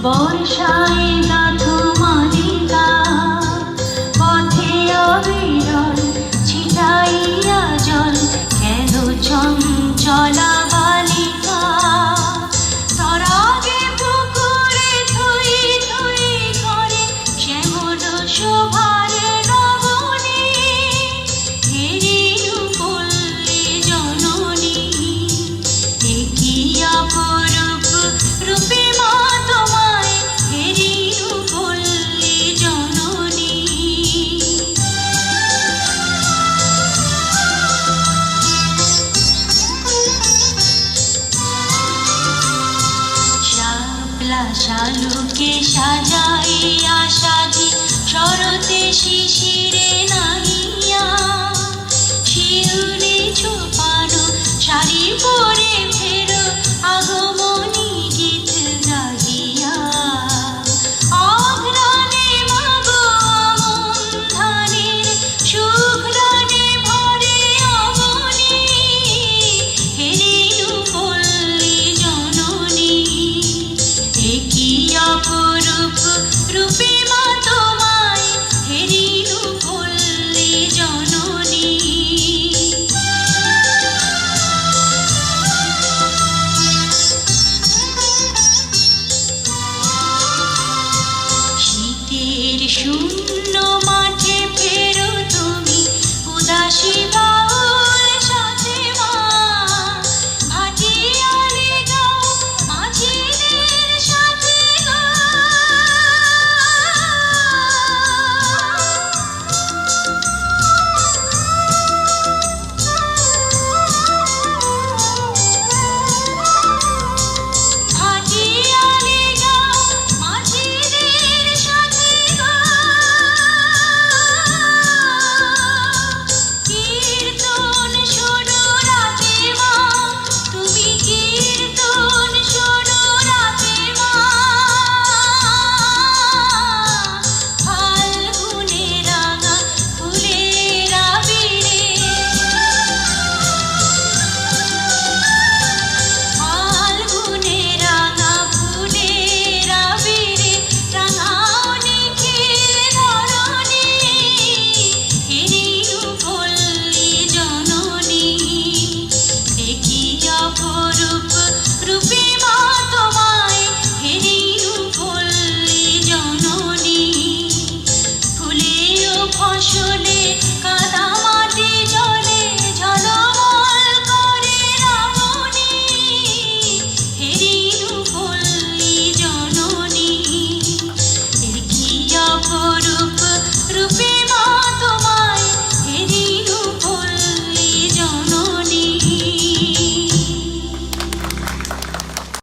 বর্ষায় গাথো মালিকা পথে অবিরল ছিটাইয়া জল কেন চঞ্চলা বালিকা তরাগে পুকুরে থই থই করে শ্যামল শোভার নবনী হেরিনু পল্লী জননী একি অপরূপ রূপে মা তোমায় হেরিনু পল্লী জননী শাপলা শালুকে সাজাইয়া সাজি শরতে শিশিরে নাহিয়া শিউলি ছোপানো শাড়ি পরে ফেরো আগমনী গীত গাহিয়া অঘ্রাণে মাগো আমন ধানের সুঘ্রাণে ভরে অবনী হেরিনু পল্লী জননী একি অপরূপ রূপে মা তোমায় হেরিনু পল্লী জননী শীতের শূন্য